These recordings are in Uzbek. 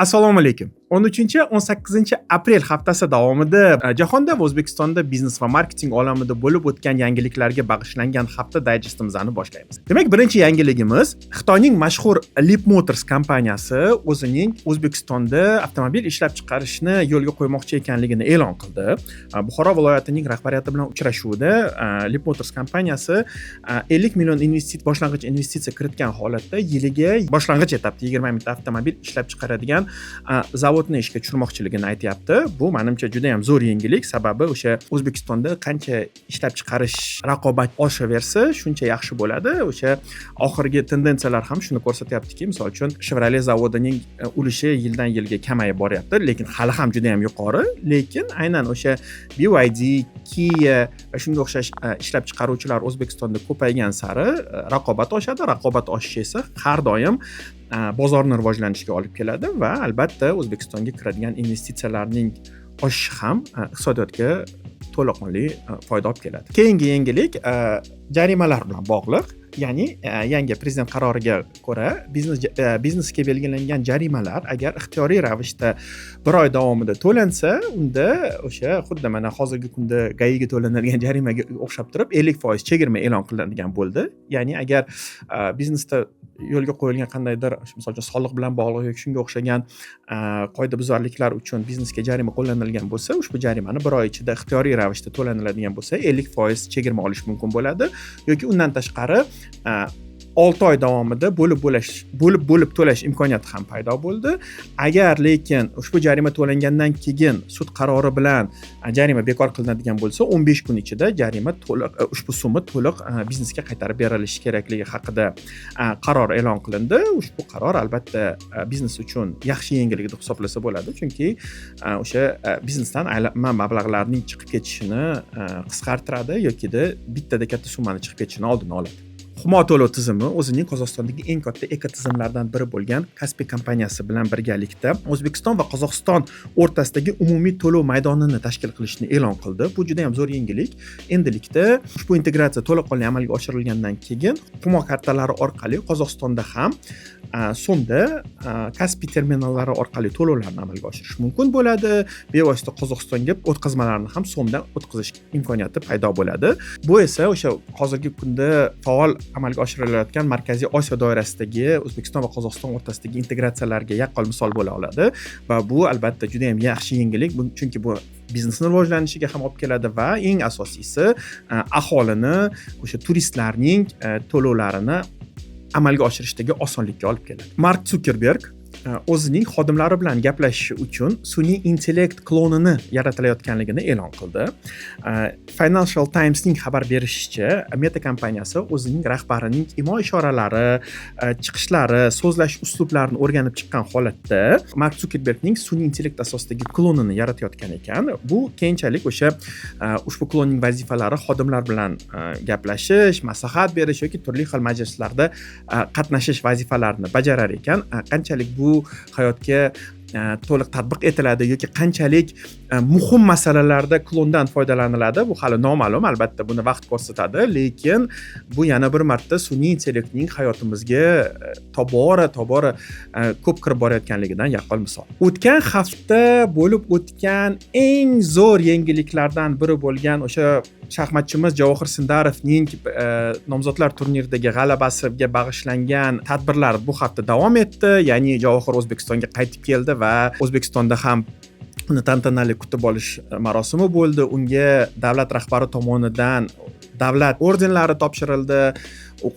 Assalomu alaykum. 13-18 aprel haftasi davomida jahonda va O'zbekistonda biznes va marketing olamida bo'lib o'tgan yangiliklarga bag'ishlangan hafta dayjestimizni boshlaymiz. Demak, birinchi yangiligimiz Xitoyning mashhur Leap Motors kompaniyasi o'zining O'zbekistonda avtomobil ishlab chiqarishni yo'lga qo'ymoqchi ekanligini e'lon qildi. Buxoro viloyatining rahbariyati bilan uchrashuvda Leap Motors kompaniyasi 50 million boshlang'ich investitsiya kiritgan holatda yiliga boshlang'ich etapda 20 mingta avtomobil ishlab chiqaradigan zavodni ishga tushirmoqchiligini aytayapti. Bu menimcha juda ham zo'r yangilik, sababi o'sha O'zbekistonda qancha ishlab chiqarish raqobat oshaversa, shuncha yaxshi bo'ladi. O'sha oxirgi tendensiyalar ham shuni ko'rsatyaptiki, misol uchun Chevrolet zavodining ulushi yildan yilga kamayib boryapti, lekin hali ham juda ham yuqori. Lekin aynan o'sha BYD, Kia va shunga o'xshash ishlab chiqaruvchilar O'zbekistonda ko'paygan sari raqobat oshadi. Raqobat oshishi esa har doim bozorni rivojlanishiga olib keladi va albatta O'zbekistonga kiradigan investitsiyalarning oshishi ham iqtisodiyotga to'laqonli foyda olib keladi. Keyingi yangilik jarimalar bilan bog'liq. Ya'ni yangi prezident qaroriga ko'ra biznesga belgilangan jarimalar agar ixtiyoriy ravishda 1 oy davomida to'lansa, unda o'sha xuddi mana hozirgi kunda GAIga to'lanadigan jarimaga o'xshab turib 50% chegirma e'lon qilinadigan bo'ldi. Ya'ni agar biznesda yo'lga qo'yilgan qandaydir, misol uchun soliq bilan bog'liq yoki shunga o'xshagan qoidabuzarliklar uchun biznesga jarima qo'llanilgan bo'lsa, ushbu jarimani 1 oy ichida ixtiyoriy ravishda to'laniladigan bo'lsa, 50% chegirma olish mumkin bo'ladi yoki undan tashqari 6 oy davomida bo'lib to'lash imkoniyati ham paydo bo'ldi. Agar lekin ushbu jarima to'langandan keyin sud qarori bilan jarima bekor qilinadigan bo'lsa, 15 kun ichida jarima to'liq ushbu summa to'liq biznesga qaytarib berilishi kerakligi haqida qaror e'lon qilindi. Ushbu qaror albatta biznes uchun yaxshi yangilik deb hisoblasa bo'ladi, chunki o'sha biznesdan aylanma mablag'larning chiqib ketishini qisqartiradi yokida bittada katta summani chiqib ketishini oldini oladi. Humo to'lov tizimi o'zining Qozog'istondagi eng katta ekotizimlardan biri bo'lgan Kaspi kompaniyasi bilan birgalikda O'zbekiston va Qozog'iston o'rtasidagi umumiy to'lov maydonini tashkil qilishni e'lon qildi. Bu juda ham zo'r yangilik. Endilikda ushbu integratsiya to'laqonli amalga oshirilgandan keyin Humo kartalari orqali Qozog'istonda ham so'mda Kaspi terminallari orqali to'lovlarni amalga oshirish mumkin bo'ladi. Bevosita Qozog'istonga o'tkazmalarni ham so'mdan o'tkazish imkoniyati paydo bo'ladi. Bu esa o'sha hozirgi kunda faol amalga oshirilayotgan Markaziy Osiyo doirasidagi O'zbekiston va Qozog'iston o'rtasidagi integratsiyalarga yaqqol misol bo'la oladi va bu albatta juda ham yaxshi yangilik, chunki bu biznesning rivojlanishiga ham olib keladi va eng asosiysi aholini, o'sha turistlarning to'lovlarini amalga oshirishdagi osonlikka olib keladi. Mark Zuckerberg o'zining xodimlari bilan gaplashish uchun sun'iy intellekt klonini yaratilayotganligini e'lon qildi. Financial Times'ning xabar berishicha, Meta kompaniyasi o'zining rahbarining imo-ishoralari, chiqishlari, so'zlash uslublarini o'rganib chiqqan holatda Mark Zuckerbergning sun'iy intellekt asosidagi klonini yaratayotgan ekan. Bu keyinchalik o'sha ushbu klonning vazifalari xodimlar bilan gaplashish, maslahat berish yoki turli xil majlislarda qatnashish vazifalarini bajarar ekan. Qanchalik bu hayotga to'liq tatbiq etiladi yoki qanchalik muhim masalalarda klondan foydalaniladi, bu hali noma'lum, albatta buni vaqt ko'rsatadi, lekin bu yana bir marta sun'iy intellektning hayotimizga tobora ko'p kirib borayotganligidan yaqqol misol. O'tgan hafta bo'lib o'tgan eng zo'r yangiliklardan biri bo'lgan o'sha shaxmatchimiz Javohir Sindarovning nomzodlar turniridagi g'alabasiga bag'ishlangan tadbirlar bu hafta davom etdi. Ya'ni Javohir O'zbekistonga qaytib keldi va O'zbekistonda ham uni tantanali kutib olish marosimi bo'ldi. Unga davlat rahbari tomonidan davlat ordenlari topshirildi,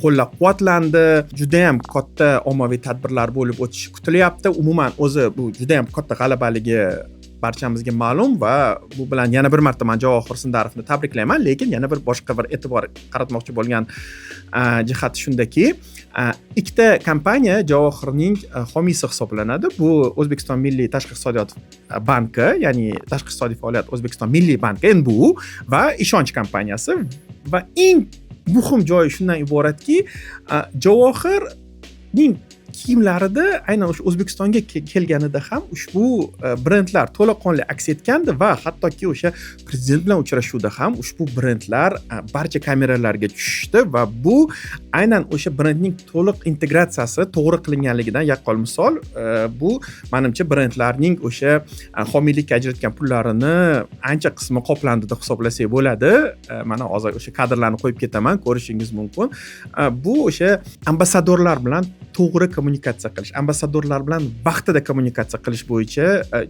qo'llab-quvvatlandi. Juda ham katta ommaviy tadbirlar bo'lib o'tishi kutilyapti. Umuman o'zi bu juda ham katta g'alabaligi barchamizga ma'lum va bu bilan yana bir marta men Javohir Sindarovni tabriklayman, lekin yana bir boshqa bir e'tibor qaratmoqchi bo'lgan jihat shundaki, ikkita kompaniya Javohirning homiysi hisoblanadi. Bu O'zbekiston Milliy tashqi iqtisodiyot banki, ya'ni tashqi iqtisodiy faoliyat O'zbekiston Milliy banki NBU va Ishonch kompaniyasi va eng muhim joyi shundan iboratki, Javohirning kiyimlarida aynan o'sha O'zbekistonga kelganida ham ushbu brendlar to'laqonli aks etgandi va hattoki o'sha prezident bilan uchrashuvda ham ushbu brendlar barcha kameralarga tushishdi va bu aynan o'sha brendning to'liq integratsiyasi to'g'ri qilinganligidan yaqqol misol. Bu menimcha brendlarning o'sha homiylikka ajratgan pullarini ancha qismi qoplandi deb hisoblasak bo'ladi. Mana hozir o'sha kadrlarni qo'yib ketaman, ko'rishingiz mumkin. Bu o'sha ambassadorlar bilan to'g'ri kommunikatsiya qilish, ambassadorlar bilan vaqtida kommunikatsiya qilish bo'yicha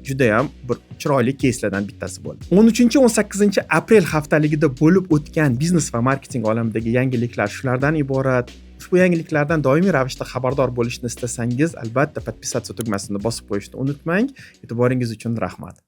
juda ham bir chiroyli keyslardan bittasi bo'ldi. 13-18 aprel haftaligida bo'lib o'tgan biznes va marketing olamidagi yangiliklar shulardan iborat. Ushbu yangiliklardan doimiy ravishda xabardor bo'lishni istasangiz, albatta podpisatsiya tugmasini bosib qo'yishni unutmang. E'tiboringiz uchun rahmat.